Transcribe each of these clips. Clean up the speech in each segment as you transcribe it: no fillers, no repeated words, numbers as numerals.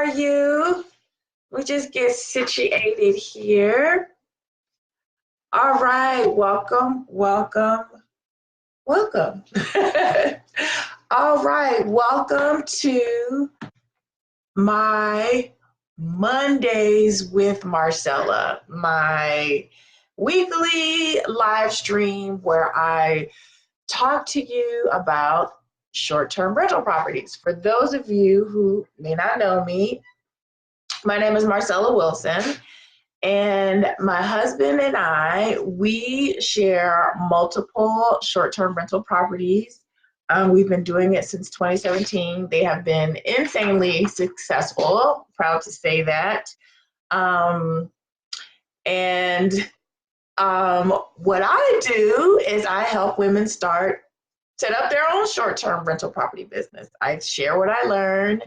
are you? We just get situated here. All right, welcome, welcome, welcome. All right, welcome to my Mondays with Marcella, my weekly live stream where I talk to you about short-term rental properties. For those of you who may not know me, my name is Marcella Wilson, and my husband and I, we share multiple short-term rental properties. We've been doing it since 2017. They have been insanely successful, proud to say that. What I do is I help women set up their own short-term rental property business. I share what I learn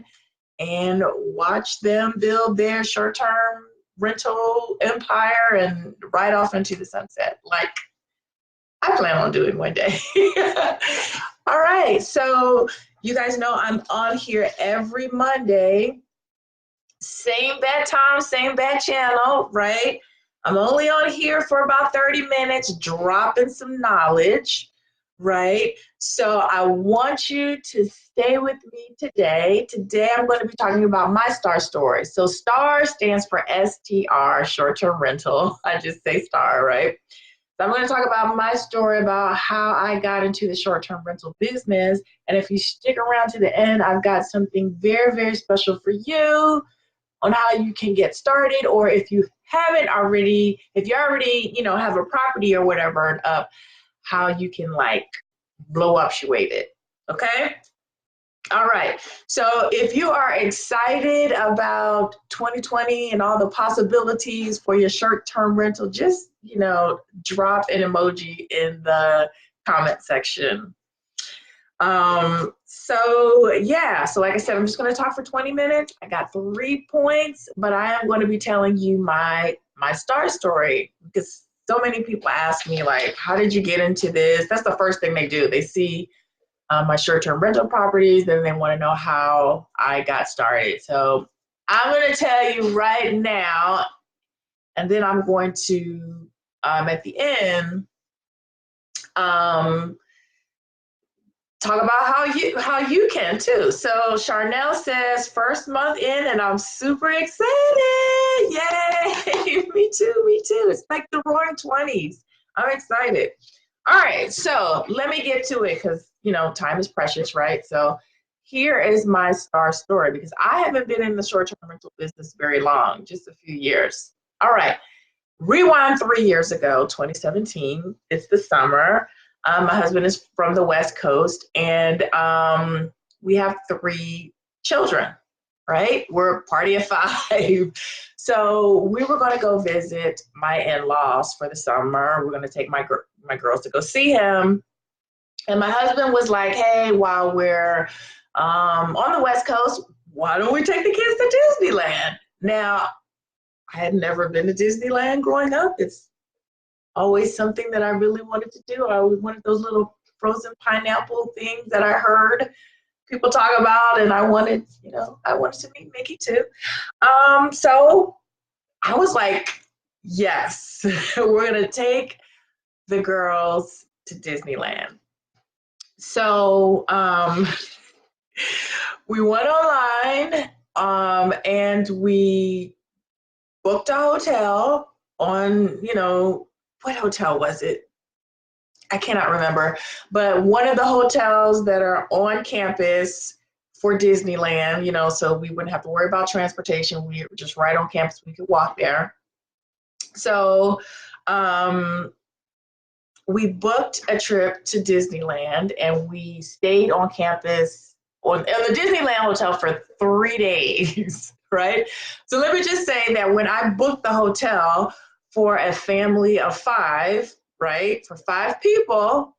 and watch them build their short-term rental empire and ride off into the sunset, like I plan on doing one day. All right, so you guys know I'm on here every Monday, same bad time, same bad channel, right? I'm only on here for about 30 minutes, dropping some knowledge, right? So I want you to stay with me today. Today I'm going to be talking about my STAR story. So STAR stands for STR, short-term rental. I just say STAR, right? So I'm going to talk about my story about how I got into the short-term rental business. And if you stick around to the end, I've got something very, very special for you on how you can get started, or if you haven't already, if you already, have a property or whatever up, how you can like blow up it. Okay. All right. So if you are excited about 2020 and all the possibilities for your short-term rental, just, drop an emoji in the comment section. So like I said, I'm just going to talk for 20 minutes. I got 3 points, but I am going to be telling you my STAR story, because so many people ask me, like, how did you get into this? That's the first thing they do. They see my short-term rental properties, then they want to know how I got started. So I'm going to tell you right now, and then I'm going to, at the end, talk about how you can too. So Charnel says, first month in and I'm super excited. Yay! me too. It's like the roaring 20s. I'm excited. All right, so let me get to it, because time is precious, right? So here is my STAR story, because I haven't been in the short-term rental business very long, just a few years. All right, rewind 3 years ago, 2017. It's the summer. My husband is from the West Coast, and we have 3 children, right? We're a party of 5. So we were going to go visit my in-laws for the summer. We're going to take my girls to go see him. And my husband was like, hey, while we're on the West Coast, why don't we take the kids to Disneyland? Now, I had never been to Disneyland growing up. It's always something that I really wanted to do. I wanted those little frozen pineapple things that I heard people talk about, and I wanted to meet Mickey too. So I was like, yes, we're gonna take the girls to Disneyland. So we went online and we booked a hotel on, what hotel was it? I cannot remember, but one of the hotels that are on campus for Disneyland, so we wouldn't have to worry about transportation. We were just right on campus. We could walk there. So we booked a trip to Disneyland, and we stayed on campus in the Disneyland hotel for 3 days, right? So let me just say that when I booked the hotel for a family of 5, right, for 5 people,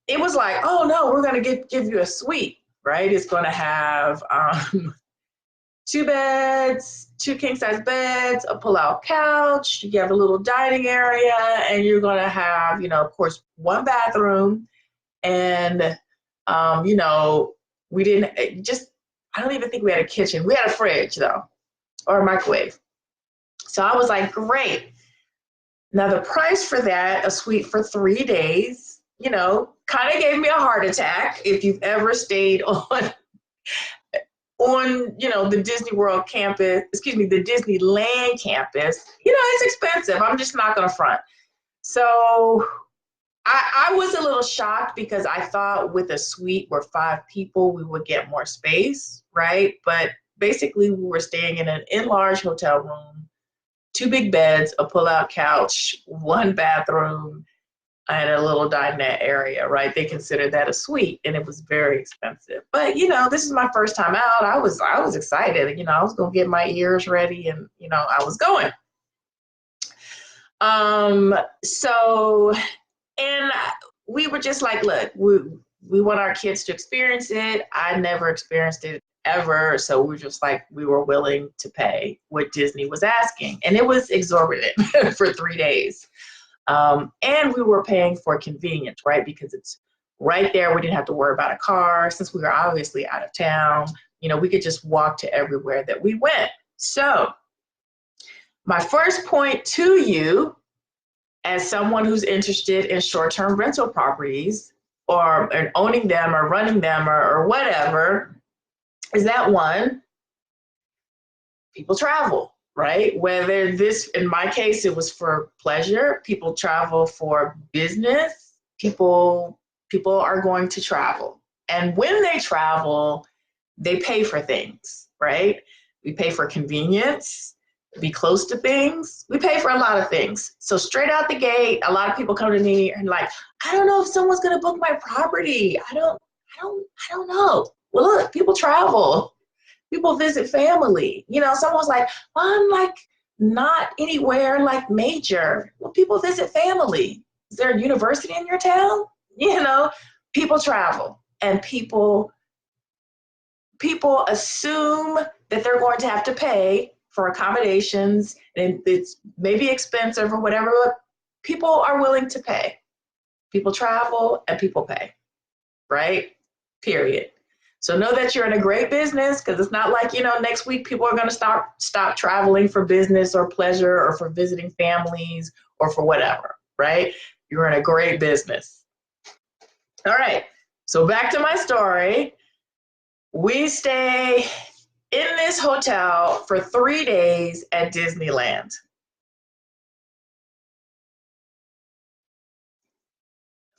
it was like, oh no, we're going to give you a suite, right? It's going to have 2 beds, 2 king-size beds, a pull-out couch, you have a little dining area, and you're going to have, of course, 1 bathroom. And we didn't just I don't even think we had a kitchen. We had a fridge though, or a microwave. So I was like, great. Now the price for that, a suite for 3 days, kind of gave me a heart attack. If you've ever stayed on the Disney World campus, the Disneyland campus, it's expensive. I'm just not going to front. So I was a little shocked because I thought with a suite where 5 people, we would get more space, right? But basically, we were staying in an enlarged hotel room, 2 big beds, a pull-out couch, 1 bathroom, and a little dinette area, right? They considered that a suite, and it was very expensive. But this is my first time out. I was excited. I was gonna get my ears ready, and I was going. So, and we were just like, look, we want our kids to experience it. I never experienced it ever, so we just like, we were willing to pay what Disney was asking, and it was exorbitant for 3 days. And we were paying for convenience, right? Because it's right there. We didn't have to worry about a car since we were obviously out of town. We could just walk to everywhere that we went. So my first point to you, as someone who's interested in short-term rental properties or owning them or running them or whatever, is that one, people travel, right? Whether this, in my case, it was for pleasure, people travel for business, people are going to travel. And when they travel, they pay for things, right? We pay for convenience, be close to things. We pay for a lot of things. So straight out the gate, a lot of people come to me and like, I don't know if someone's going to book my property. I don't know. Well, look, people travel. People visit family. Someone's like, well, I'm like not anywhere like major. Well, people visit family. Is there a university in your town? People travel, and people assume that they're going to have to pay for accommodations, and it's maybe expensive or whatever, but people are willing to pay. People travel and people pay, right? Period. So know that you're in a great business, because it's not like, next week people are going to stop traveling for business or pleasure or for visiting families or for whatever, right? You're in a great business. All right. So back to my story. We stay in this hotel for 3 days at Disneyland.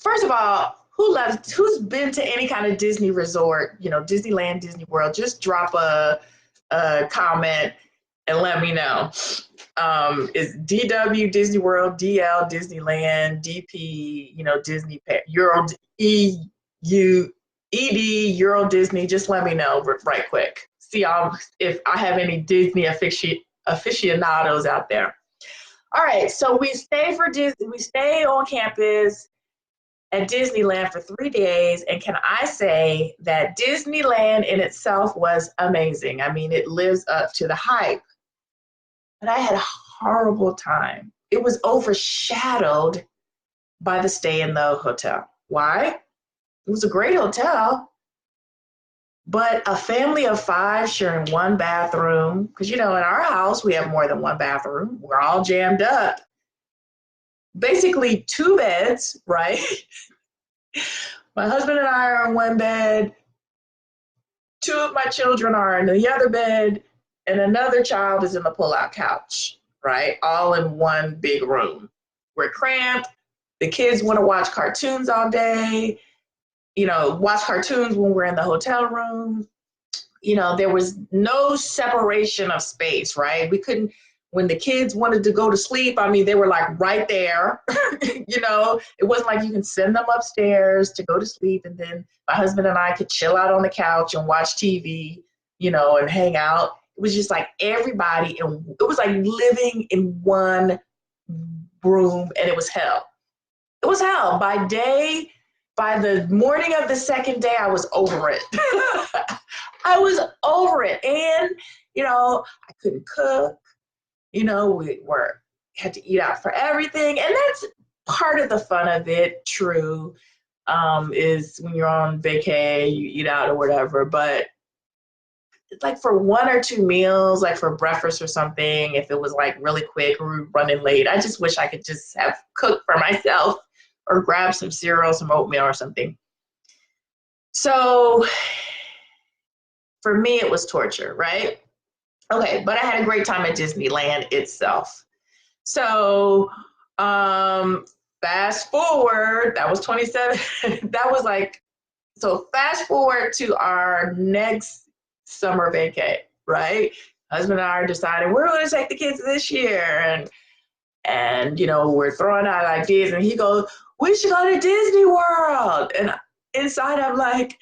First of all, who's been to any kind of Disney resort, Disneyland, Disney World? Just drop a comment and let me know. Is DW Disney World, DL Disneyland, DP, Disney Euro EU ED Euro Disney? Just let me know right quick. See if I have any Disney aficionados out there. All right, so we stay on campus at Disneyland for 3 days, and can I say that Disneyland in itself was amazing. I mean, it lives up to the hype, but I had a horrible time. It was overshadowed by the stay in the hotel. Why? It was a great hotel, but a family of 5 sharing 1 bathroom, because in our house we have more than 1 bathroom. We're all jammed up. Basically 2 beds, right? My husband and I are in 1 bed. 2 of my children are in the other bed, and another child is in the pull-out couch, right? All in 1 big room. We're cramped. The kids want to watch cartoons all day, watch cartoons when we're in the hotel room. There was no separation of space, right? We couldn't, when the kids wanted to go to sleep, I mean, they were like right there. It wasn't like you can send them upstairs to go to sleep, and then my husband and I could chill out on the couch and watch TV, and hang out. It was just like everybody, and it was like living in 1 room, and it was hell. It was hell. By the morning of the 2nd day, I was over it. I was over it. And, I couldn't cook. We had to eat out for everything. And that's part of the fun of it, true, is when you're on vacay, you eat out or whatever. But like for 1 or 2 meals, like for breakfast or something, if it was like really quick or we were running late, I just wish I could just have cooked for myself or grab some cereal, some oatmeal or something. So for me, it was torture, right? Okay, but I had a great time at Disneyland itself. So fast forward, that was 27. That was like, so fast forward to our next summer vacay, right? Husband and I are deciding we're going to take the kids this year, and you know, we're throwing out ideas, and he goes, "We should go to Disney World," and inside I'm like,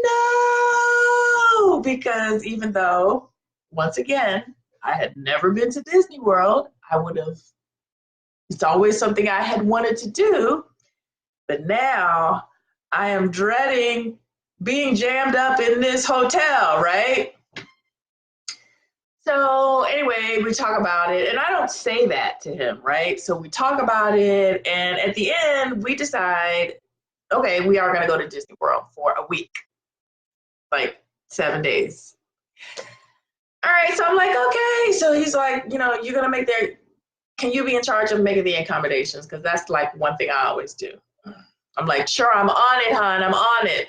"No," because even though, once again, I had never been to Disney World, I would have. It's always something I had wanted to do, but now I am dreading being jammed up in this hotel, right? So anyway, we talk about it, and I don't say that to him, right? So we talk about it, and at the end, we decide, okay, we are going to go to Disney World for a week, like 7 days. All right, so I'm like, okay. So he's like, you know, you're going to make their, can you be in charge of making the accommodations? Because that's like one thing I always do. I'm like, sure, I'm on it, hon, I'm on it.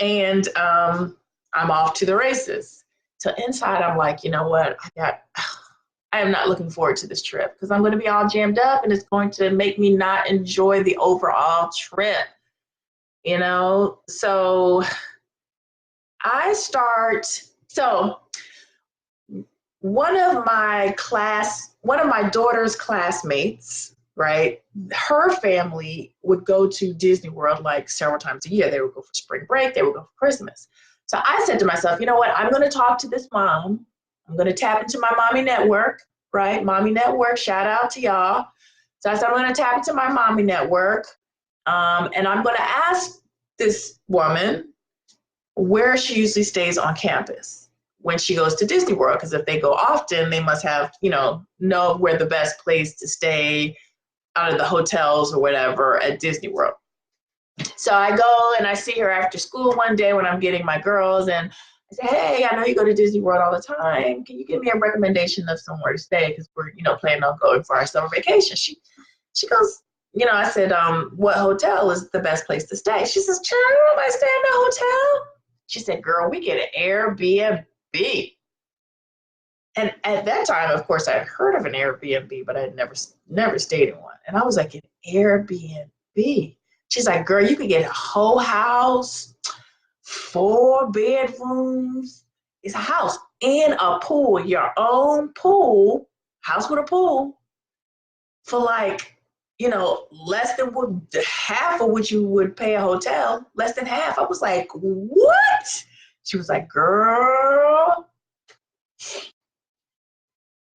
And I'm off to the races. So inside, I'm like, you know what? I am not looking forward to this trip because I'm going to be all jammed up and it's going to make me not enjoy the overall trip, you know? So so one of my daughter's classmates, right? Her family would go to Disney World like several times a year. They would go for spring break, they would go for Christmas. So I said to myself, you know what? I'm going to talk to this mom. I'm going to tap into my mommy network, right? Mommy network, shout out to y'all. So I said, I'm going to tap into my mommy network. And I'm going to ask this woman where she usually stays on campus when she goes to Disney World, because if they go often, they must have, know where the best place to stay out of the hotels or whatever at Disney World. So I go and I see her after school one day when I'm getting my girls, and I say, hey, I know you go to Disney World all the time. Can you give me a recommendation of somewhere to stay? Because we're, planning on going for our summer vacation. She goes, I said, what hotel is the best place to stay? She says, child, I stay in a hotel. She said, girl, we get an Airbnb. And at that time, of course, I had heard of an Airbnb, but I had never stayed in one. And I was like, an Airbnb? She's like, girl, you could get a whole house, 4 bedrooms. It's a house and a pool, your own pool, house with a pool, for like, less than half of what you would pay a hotel, less than half. I was like, what? She was like, girl.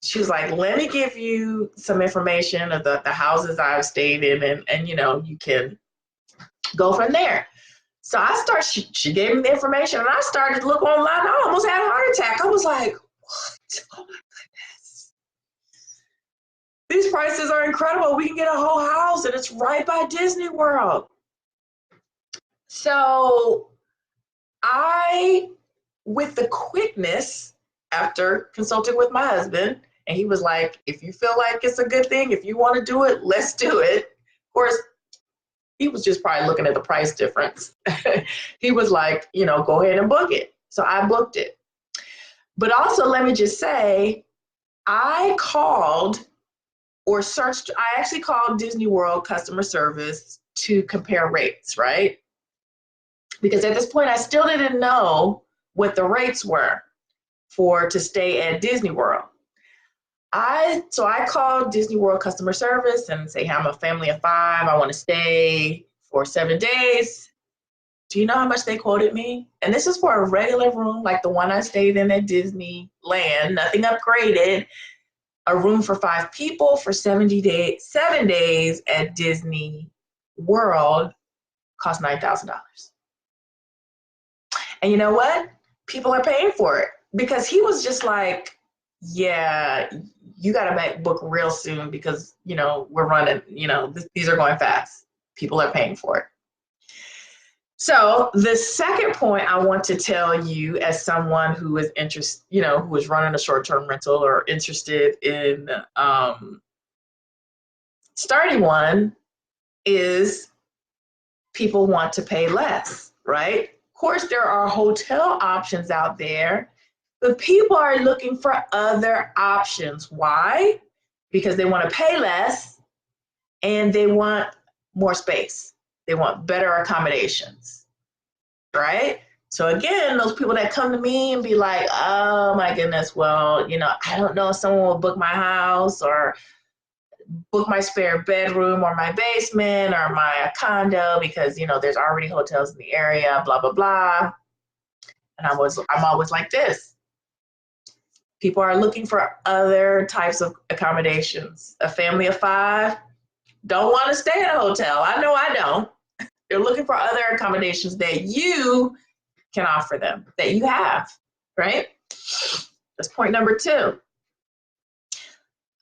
She was like, let me give you some information of the houses I've stayed in, and you can go from there. So she gave me the information, and I started to look online. I almost had a heart attack. I was like, what? Oh my goodness. These prices are incredible. We can get a whole house, and it's right by Disney World. So with the quickness, after consulting with my husband, and he was like, if you feel like it's a good thing, if you want to do it, let's do it. Of course, he was just probably looking at the price difference. He was like, go ahead and book it. So I booked it. But also, let me just say, I actually called Disney World customer service to compare rates, right? Because at this point, I still didn't know what the rates were to stay at Disney World. So I called Disney World customer service and say, hey, I'm a family of 5. I want to stay for 7 days. Do you know how much they quoted me? And this is for a regular room, like the one I stayed in at Disneyland, nothing upgraded. A room for 5 people for 7 days at Disney World cost $9,000. And you know what? People are paying for it, because he was just like, yeah, you got to book real soon because, we're running, these are going fast. People are paying for it. So the second point I want to tell you, as someone who is interested, who is running a short-term rental or interested in starting one, is people want to pay less, right? Of course, there are hotel options out there, but people are looking for other options. Why? Because they want to pay less and they want more space. They want better accommodations, right? So again, those people that come to me and be like, oh my goodness, well, I don't know if someone will book my house or book my spare bedroom or my basement or my condo because there's already hotels in the area, blah blah blah. And I'm always like this. People are looking for other types of accommodations. A family of 5 don't want to stay in a hotel. I know I don't. They're looking for other accommodations that you can offer them, that you have, right? That's point number 2.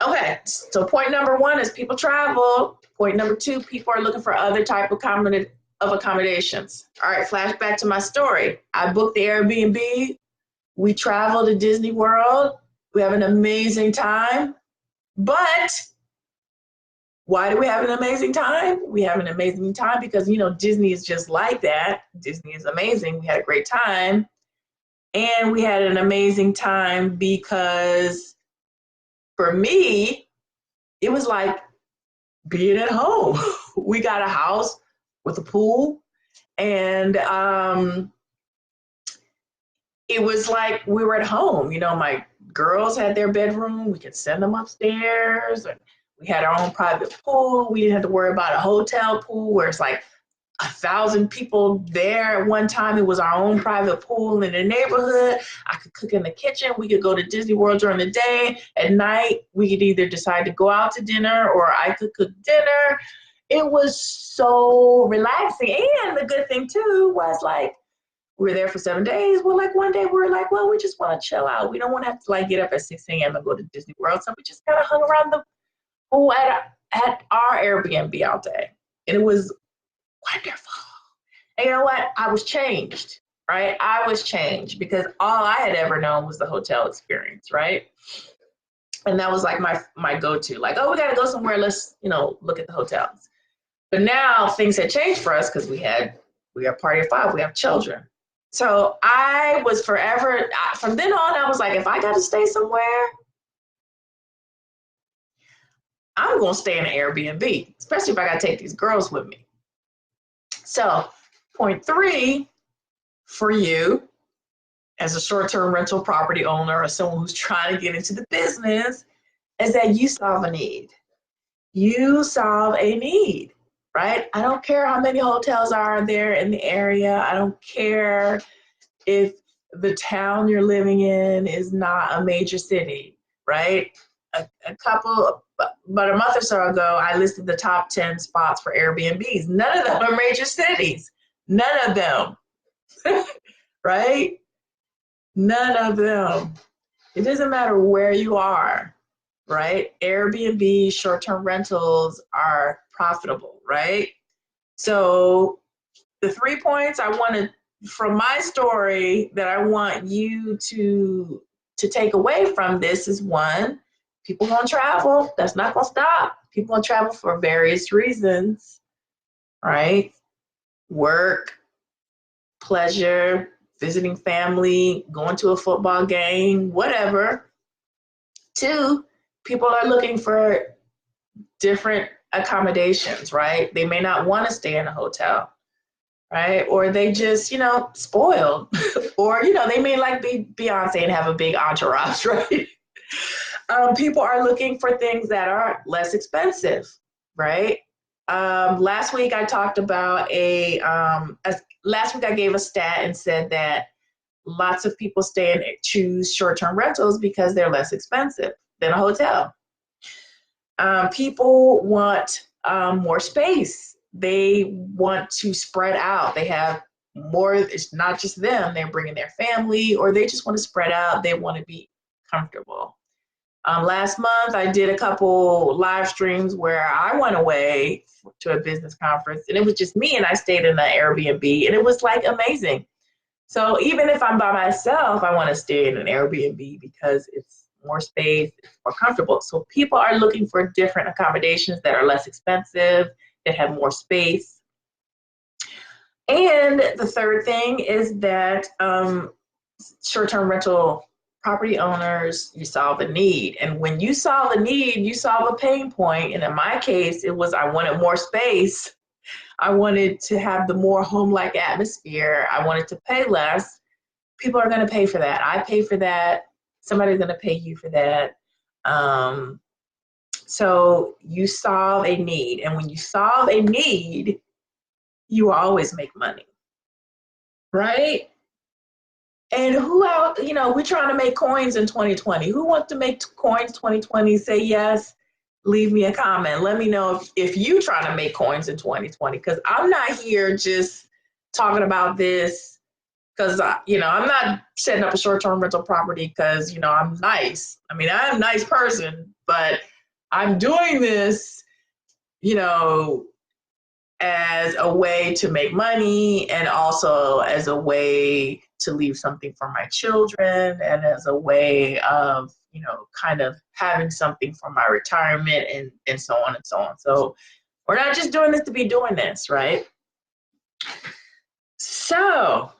Okay, so point number 1 is people travel. Point number 2, people are looking for other type of accommodations. All right, flashback to my story. I booked the Airbnb. We travel to Disney World. We have an amazing time. But why do we have an amazing time? We have an amazing time because, Disney is just like that. Disney is amazing. We had a great time. And we had an amazing time because for me, it was like being at home. We got a house with a pool, and it was like we were at home. My girls had their bedroom. We could send them upstairs, and we had our own private pool. We didn't have to worry about a hotel pool where it's like 1,000 people there at one time. It was our own private pool in the neighborhood. I could cook in the kitchen. We could go to Disney World during the day. At night, we could either decide to go out to dinner or I could cook dinner. It was so relaxing. And the good thing too was like, we were there for 7 days. Well, like one day we were like, well, we just want to chill out. We don't want to have to like get up at 6 a.m. and go to Disney World. So we just kind of hung around the pool at our Airbnb all day. And it was wonderful. And you know what? I was changed, right? I was changed because all I had ever known was the hotel experience, right? And that was like my go-to. Like, oh, we got to go somewhere. Let's, look at the hotels. But now things had changed for us because we are a party of 5. We have children. So I was forever, from then on, I was like, if I got to stay somewhere, I'm going to stay in an Airbnb, especially if I got to take these girls with me. So point 3 for you as a short-term rental property owner or someone who's trying to get into the business is that you solve a need. You solve a need, right? I don't care how many hotels are there in the area. I don't care if the town you're living in is not a major city, right? About a month or so ago, I listed the top 10 spots for Airbnbs. None of them are major cities. None of them, right? None of them. It doesn't matter where you are, right? Airbnb short-term rentals are profitable, right? So the 3 points I wanted from my story that I want you to take away from this is 1, people gonna travel. That's not gonna stop. People gonna travel for various reasons, right? Work, pleasure, visiting family, going to a football game, whatever. 2, people are looking for different accommodations, right? They may not want to stay in a hotel, right? Or they just, spoiled. Or, they may like be Beyonce and have a big entourage, right? People are looking for things that are less expensive, right? Last week I talked about last week I gave a stat and said that lots of people choose short-term rentals because they're less expensive than a hotel. People want more space. They want to spread out. They have more, it's not just them, they're bringing their family, or they just want to spread out. They want to be comfortable. Last month, I did a couple live streams where I went away to a business conference, and it was just me, and I stayed in an Airbnb, and it was like amazing. So even if I'm by myself, I want to stay in an Airbnb because it's more space, it's more comfortable. So people are looking for different accommodations that are less expensive, that have more space. And the third thing is that short-term rental property owners, you solve a need. And when you solve a need, you solve a pain point. And in my case, it was I wanted more space. I wanted to have the more home-like atmosphere. I wanted to pay less. People are going to pay for that. I pay for that. Somebody's going to pay you for that. So you solve a need. And when you solve a need, you always make money, right? And who else, we're trying to make coins in 2020. Who wants to make coins 2020? Say yes. Leave me a comment. Let me know if you trying to make coins in 2020, because I'm not here just talking about this because, I'm not setting up a short-term rental property because, I'm nice. I mean, I'm a nice person, but I'm doing this, as a way to make money and also as a way to leave something for my children and as a way of, kind of having something for my retirement and so on and so on. So we're not just doing this to be doing this, right? So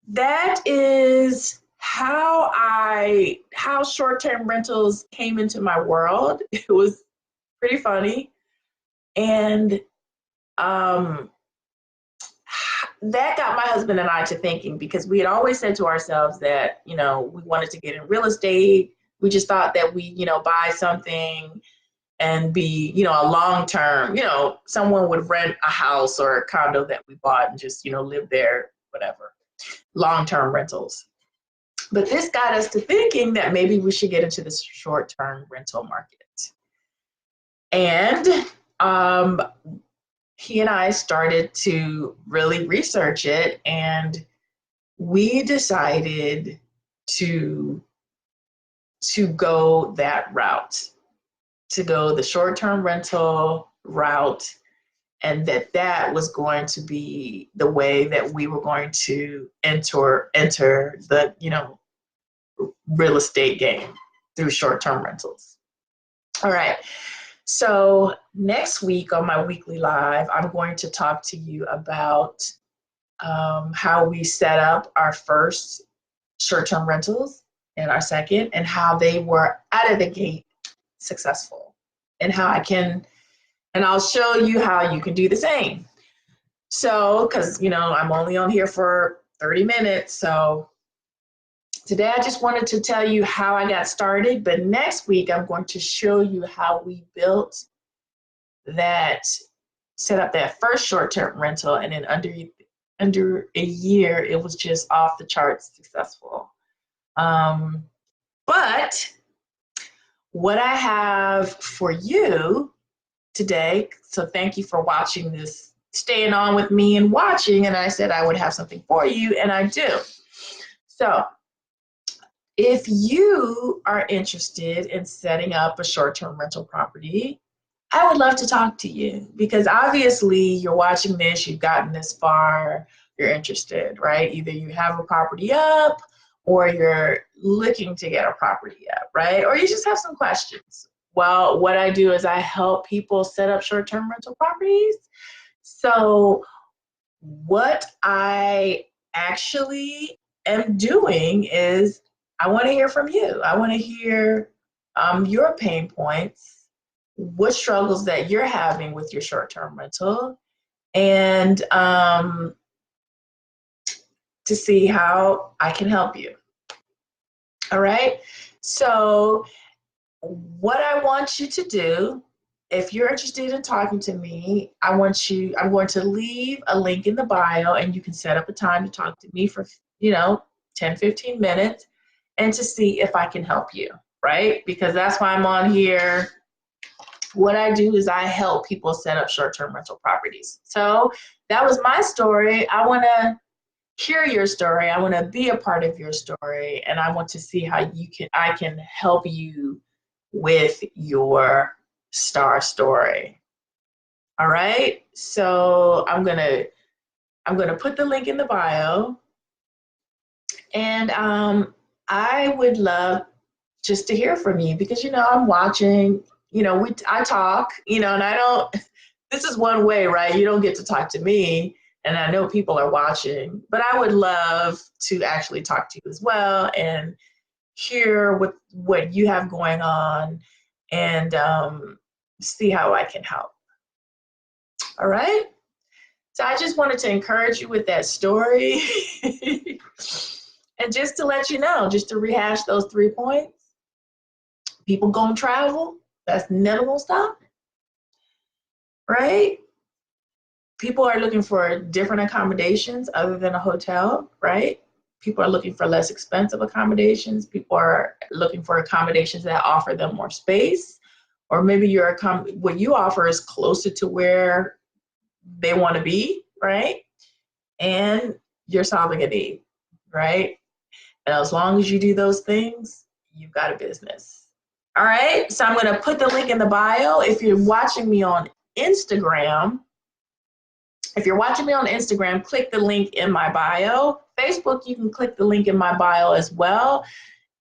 that is how short-term rentals came into my world. It was pretty funny. And that got my husband and I to thinking, because we had always said to ourselves that, we wanted to get in real estate. We just thought that we, buy something and be, a long-term, someone would rent a house or a condo that we bought and just, live there, whatever, long-term rentals. But this got us to thinking that maybe we should get into this short-term rental market. And he and I started to really research it, and we decided to go that route, to go the short-term rental route, and that was going to be the way that we were going to enter the, real estate game through short-term rentals. All right. So next week on my weekly live, I'm going to talk to you about how we set up our first short-term rentals and our second, and how they were out of the gate successful, and I'll show you how you can do the same. So, because, I'm only on here for 30 minutes, so today I just wanted to tell you how I got started, but next week I'm going to show you how we set up that first short-term rental, and in under a year it was just off the charts successful. But what I have for you today, so thank you for watching this, staying on with me and watching, and I said I would have something for you, and I do. So if you are interested in setting up a short-term rental property, I would love to talk to you, because obviously you're watching this, you've gotten this far, you're interested, right? Either you have a property up, or you're looking to get a property up, right? Or you just have some questions. Well, what I do is I help people set up short-term rental properties. So what I actually am doing is I want to hear from you. I want to hear your pain points, what struggles that you're having with your short-term rental, and to see how I can help you. All right. So what I want you to do, if you're interested in talking to me, I'm going to leave a link in the bio, and you can set up a time to talk to me for, 10, 15 minutes, and to see if I can help you, right? Because that's why I'm on here. What I do is I help people set up short-term rental properties. So that was my story. I want to hear your story. I want to be a part of your story, and I want to see how I can help you with your star story. All right. So I'm gonna put the link in the bio, and I would love just to hear from you because I'm watching. I talk. And I don't. This is one way, right? You don't get to talk to me, and I know people are watching, but I would love to actually talk to you as well and hear what you have going on, and see how I can help. All right. So I just wanted to encourage you with that story. And just to let you know, just to rehash those 3 points, people gonna travel. That's never gonna stop, right? People are looking for different accommodations other than a hotel, right? People are looking for less expensive accommodations. People are looking for accommodations that offer them more space, or maybe what you offer is closer to where they want to be, right? And you're solving a need, right? And as long as you do those things, you've got a business. All right, so I'm going to put the link in the bio. If you're watching me on Instagram, click the link in my bio. Facebook, you can click the link in my bio as well.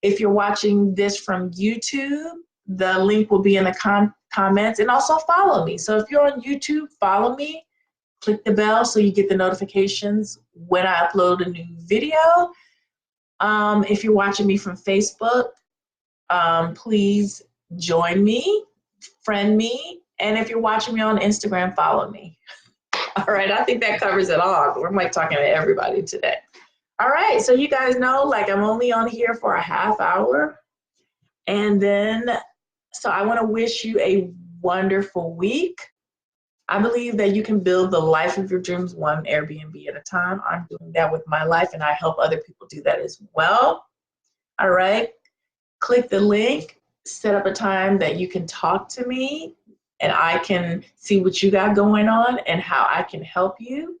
If you're watching this from YouTube, the link will be in the comments, and also follow me. So if you're on YouTube, follow me, click the bell so you get the notifications when I upload a new video. If you're watching me from Facebook, please join me, friend me, and if you're watching me on Instagram, follow me. All right, I think that covers it all. We're like talking to everybody today. All right, so you guys know, like, I'm only on here for a half hour. And then, so I want to wish you a wonderful week. I believe that you can build the life of your dreams one Airbnb at a time. I'm doing that with my life, and I help other people do that as well. All right, click the link, set up a time that you can talk to me, and I can see what you got going on and how I can help you.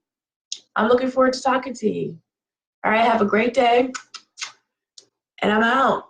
I'm looking forward to talking to you. All right, have a great day, and I'm out.